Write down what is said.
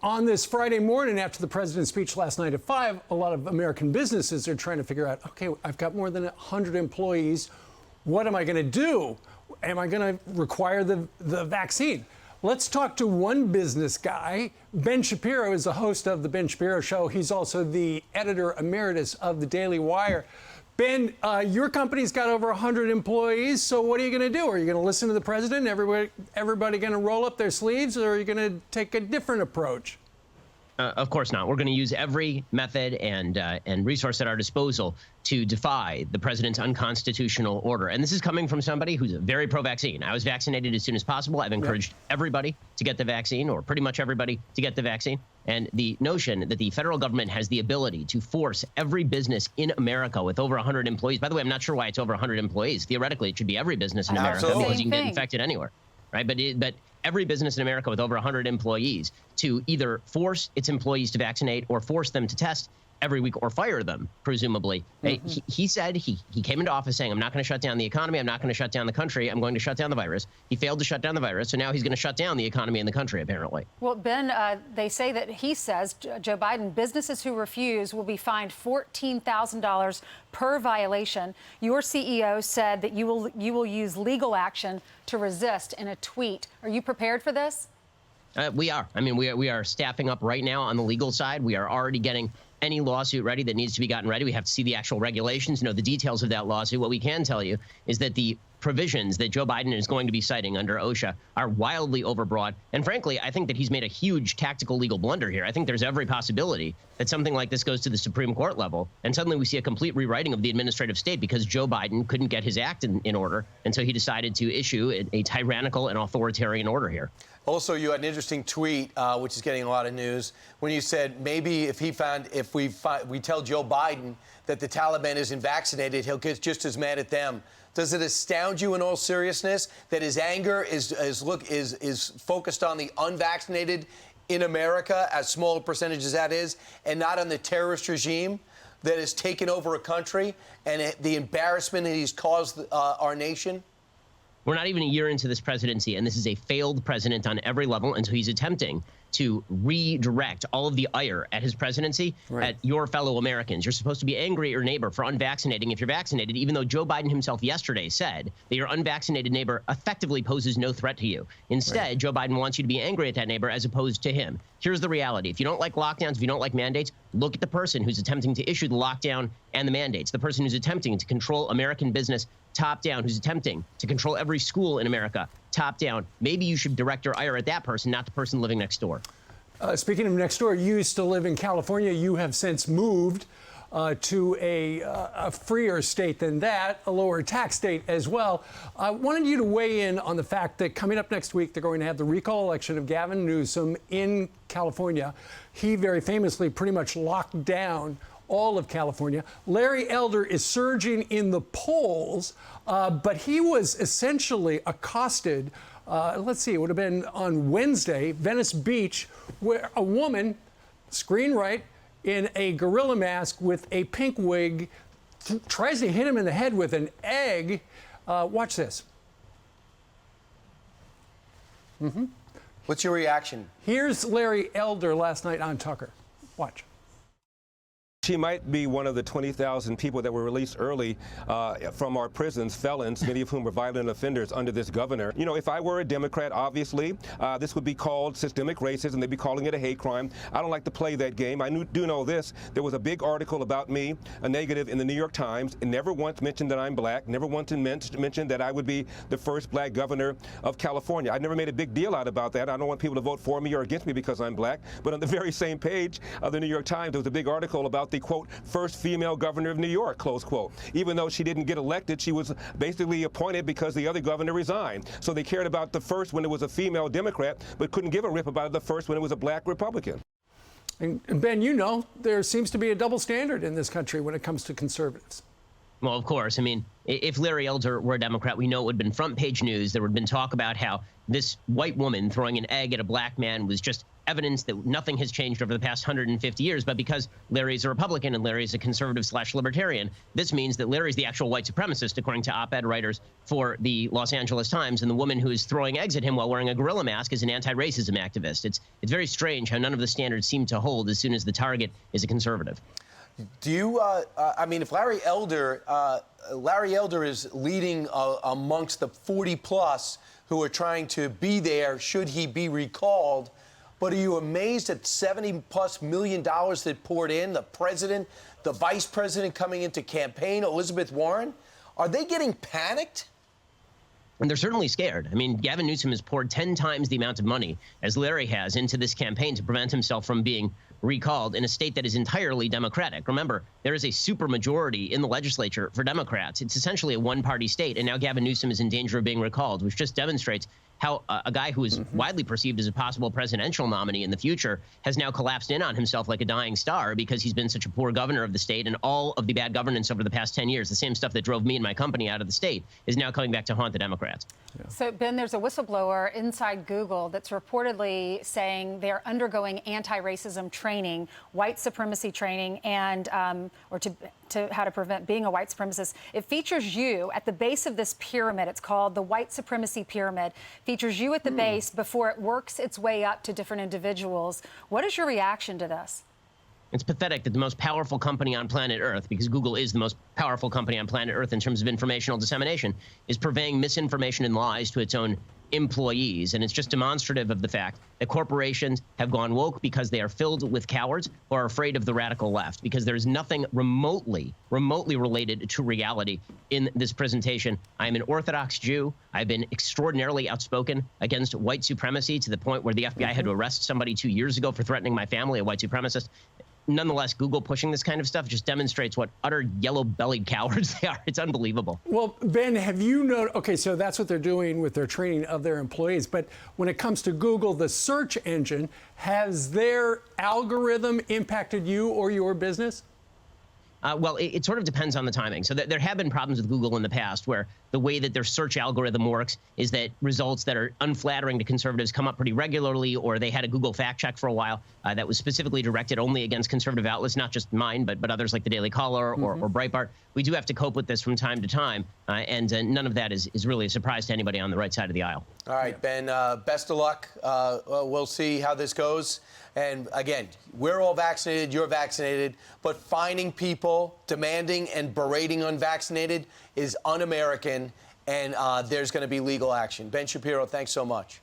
on this Friday morning after the president's speech last night at 5, a lot of American businesses are trying to figure out, okay, I've got more than 100 employees. What am I going to do? Am I going to require the vaccine? Let's talk to one business guy. Ben Shapiro is the host of The Ben Shapiro Show. He's also the editor emeritus of the Daily Wire. Ben, your company's got over 100 employees, so what are you going to do? Are you going to listen to the president? Everybody going to roll up their sleeves, or are you going to take a different approach? Of course not. We're going to use every method and resource at our disposal to defy the president's unconstitutional order. And this is coming from somebody who's very pro-vaccine. I was vaccinated as soon as possible. I've encouraged everybody to get the vaccine, or pretty much everybody to get the vaccine. And the notion that the federal government has the ability to force every business in America with over 100 employees. By the way, I'm not sure why it's over 100 employees. Theoretically, it should be every business in America because you can get infected anywhere, right? But every business in America with over 100 employees to either force its employees to vaccinate or force them to test every week or fire them, presumably. He said he came into office saying, I'm not going to shut down the economy. I'm not going to shut down the country. I'm going to shut down the virus. He failed to shut down the virus. So now he's going to shut down the economy and the country, apparently. Well, Ben, they say that he says, Joe Biden, businesses who refuse will be fined $14,000 per violation. Your CEO said that you will use legal action to resist in a tweet. Are you prepared for this? We are. I mean, we are staffing up right now on the legal side. We are already getting any lawsuit ready that needs to be gotten ready. We have to see the actual regulations, know the details of that lawsuit. What we can tell you is that the provisions that Joe Biden is going to be citing under OSHA are wildly overbroad. And frankly, I think that he's made a huge tactical legal blunder here. I think there's every possibility that something like this goes to the Supreme Court level, and suddenly we see a complete rewriting of the administrative state because Joe Biden couldn't get his act in order, and so he decided to issue a tyrannical and authoritarian order here. Also, you had an interesting tweet, which is getting a lot of news, when you said maybe if we tell Joe Biden that the Taliban isn't vaccinated, he'll get just as mad at them. Does it astound you in all seriousness that his anger is focused on the unvaccinated in America, as small a percentage as that is, and not on the terrorist regime that has taken over a country and the embarrassment that he's caused our nation? We're not even a year into this presidency, and this is a failed president on every level, and so he's attempting to redirect all of the ire at his presidency at your fellow Americans. You're supposed to be angry at your neighbor for unvaccinating if you're vaccinated, even though Joe Biden himself yesterday said that your unvaccinated neighbor effectively poses no threat to you. Instead, Joe Biden wants you to be angry at that neighbor as opposed to him. Here's the reality. If you don't like lockdowns, if you don't like mandates, look at the person who's attempting to issue the lockdown and the mandates, the person who's attempting to control American business top down, who's attempting to control every school in America top down. Maybe you should direct your ire at that person, not the person living next door. Speaking of next door, you used to live in California. You have since moved to a freer state than that, a lower tax state as well. I wanted you to weigh in on the fact that coming up next week, they're going to have the recall election of Gavin Newsom in California. He very famously pretty much locked down all of California. Larry Elder is surging in the polls, but he was essentially accosted. Let's see, it would have been on Wednesday, Venice Beach, where a woman, screen right, in a gorilla mask with a pink wig, tries to hit him in the head with an egg. Watch this. What's your reaction? Here's Larry Elder last night on Tucker. Watch. She might be one of the 20,000 people that were released early from our prisons, felons, many of whom were violent offenders under this governor. You know, if I were a Democrat, obviously, this would be called systemic racism. They'd be calling it a hate crime. I don't like to play that game. I do know this. There was a big article about me, a negative, in the New York Times. It never once mentioned that I'm black, never once mentioned that I would be the first black governor of California. I never made a big deal out about that. I don't want people to vote for me or against me because I'm black. But on the very same page of the New York Times, there was a big article about the, quote, first female governor of New York, close quote. Even though she didn't get elected, she was basically appointed because the other governor resigned. So they cared about the first when it was a female Democrat, but couldn't give a rip about the first when it was a black Republican. And Ben, you know, there seems to be a double standard in this country when it comes to conservatives. Well, of course. I mean, if Larry Elder were a Democrat, we know it would have been front page news. There would have been talk about how this white woman throwing an egg at a black man was just evidence that nothing has changed over the past 150 years. But because Larry's a Republican and Larry's a conservative/libertarian, this means that Larry's the actual white supremacist, according to op-ed writers for the Los Angeles Times, and the woman who is throwing eggs at him while wearing a gorilla mask is an anti-racism activist. It's very strange how none of the standards seem to hold as soon as the target is a conservative. Do you, I mean, if Larry Elder is leading amongst the 40-plus who are trying to be there should he be recalled, but are you amazed at $70+ million that poured in? The president, the vice president coming into campaign, Elizabeth Warren, are they getting panicked? And they're certainly scared. I mean, Gavin Newsom has poured 10 times the amount of money as Larry has into this campaign to prevent himself from being recalled in a state that is entirely Democratic. Remember, there is a supermajority in the legislature for Democrats. It's essentially a one-party state, and now Gavin Newsom is in danger of being recalled, which just demonstrates how a guy who is widely perceived as a possible presidential nominee in the future has now collapsed in on himself like a dying star because he's been such a poor governor of the state, and all of the bad governance over the past 10 years, the same stuff that drove me and my company out of the state, is now coming back to haunt the Democrats. Yeah. So, Ben, there's a whistleblower inside Google that's reportedly saying they're undergoing anti-racism training, white supremacy training, and or to how to prevent being a white supremacist. It features you at the base of this pyramid. It's called the White Supremacy Pyramid. Features you at the base before it works its way up to different individuals. What is your reaction to this? It's pathetic that the most powerful company on planet Earth, because Google is the most powerful company on planet Earth in terms of informational dissemination, is purveying misinformation and lies to its own employees. And it's just demonstrative of the fact that corporations have gone woke because they are filled with cowards who are afraid of the radical left, because there's nothing remotely related to reality in this presentation. I am an Orthodox Jew. I've been extraordinarily outspoken against white supremacy to the point where the FBI had to arrest somebody 2 years ago for threatening my family, a white supremacist. Nonetheless, Google pushing this kind of stuff just demonstrates what utter yellow-bellied cowards they are. It's unbelievable. Well, Ben, have you noticed? Okay, so that's what they're doing with their training of their employees. But when it comes to Google, the search engine, has their algorithm impacted you or your business? Well, it sort of depends on the timing. So there have been problems with Google in the past where the way that their search algorithm works is that results that are unflattering to conservatives come up pretty regularly, or they had a Google fact check for a while that was specifically directed only against conservative outlets, not just mine, but others like the Daily Caller or Breitbart. We do have to cope with this from time to time, and none of that is really a surprise to anybody on the right side of the aisle. All right, Ben, best of luck. We'll see how this goes. And again, we're all vaccinated, you're vaccinated, but finding people, demanding and berating unvaccinated is un-American, and there's going to be legal action. Ben Shapiro, thanks so much.